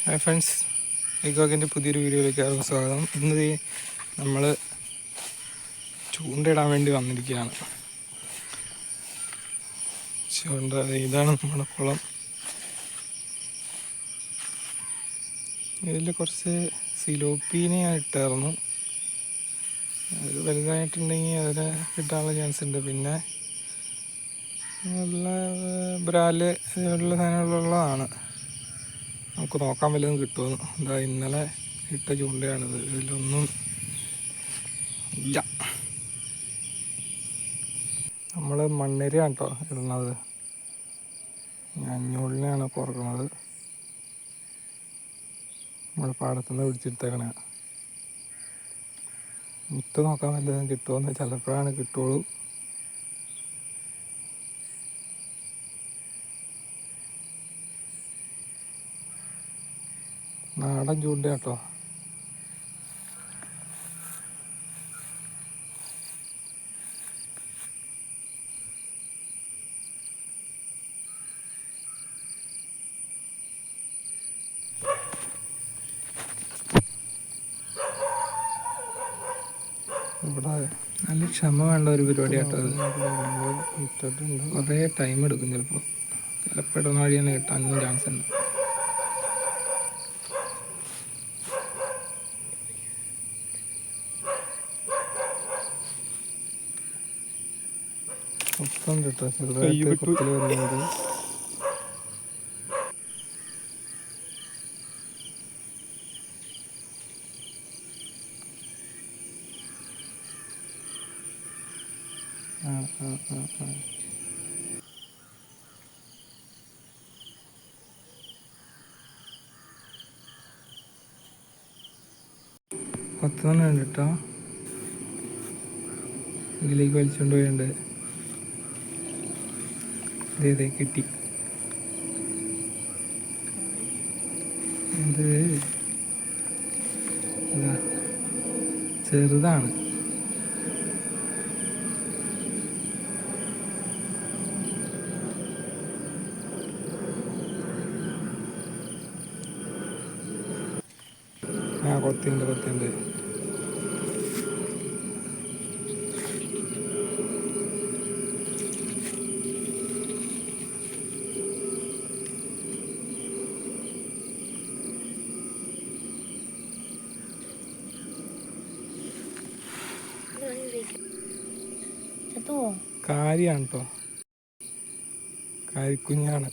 Hi friends, ഈഗോക്കിൻ്റെ പുതിയൊരു വീഡിയോയിലേക്ക് ആർക്കും സ്വാഗതം. ഇന്ന് നമ്മൾ ചൂണ്ടയിടാൻ വേണ്ടി വന്നിരിക്കുകയാണ്. ഇതാണ് നമ്മുടെ കുളം. ഇതിൽ കുറച്ച് സിലോപ്പീനെ ഇട്ടായിരുന്നു. അത് വലുതായിട്ടുണ്ടെങ്കിൽ അതിന് കിട്ടാനുള്ള ചാൻസ് ഉണ്ട്. പിന്നെ നല്ല ബ്രാല് ഇതുപോലുള്ള സാധനങ്ങളുള്ളതാണ്. നമുക്ക് നോക്കാൻ വല്ലതും കിട്ടുമെന്ന്. എന്താ ഇന്നലെ ഇട്ട ചൂണ്ടയാണിത്. ഇതിലൊന്നും ഇല്ല. നമ്മൾ മണ്ണിരയാണ് കേട്ടോ ഇടുന്നത്. അഞ്ഞൂളിനെയാണ് കുറക്കുന്നത്. നമ്മൾ പാടത്തുനിന്ന് പിടിച്ചെടുത്തേക്കണ. ഇട്ട് നോക്കാൻ വല്ലതും കിട്ടുമെന്ന്. ചിലപ്പോഴാണ് കിട്ടുള്ളൂ. നാടൻ ചൂണ്ട കേട്ടോ. ഇവിടെ നല്ല ക്ഷമ വേണ്ട ഒരു പരിപാടി കേട്ടോ. ഇട്ടിട്ടുണ്ട്. കുറേ ടൈം എടുക്കും. ചിലപ്പോൾ ഇടനാഴി തന്നെ കിട്ടാനും ചാൻസ് ഉണ്ട്. മൊത്തം കേട്ടോ ചെറുതായിട്ട് കുത്തൽ വരുന്നത്. പത്ത് തന്നെ ഉണ്ട് കേട്ടോ. ഇതിലേക്ക് വലിച്ചുകൊണ്ട് പോയുണ്ട്. ഇതേ കിട്ടി. ഇത് ചെറുതാണ്. കൊത്തിയുണ്ട്. കാരിയാണ് കേട്ടോ. കാരിക്കുഞ്ഞാണ്.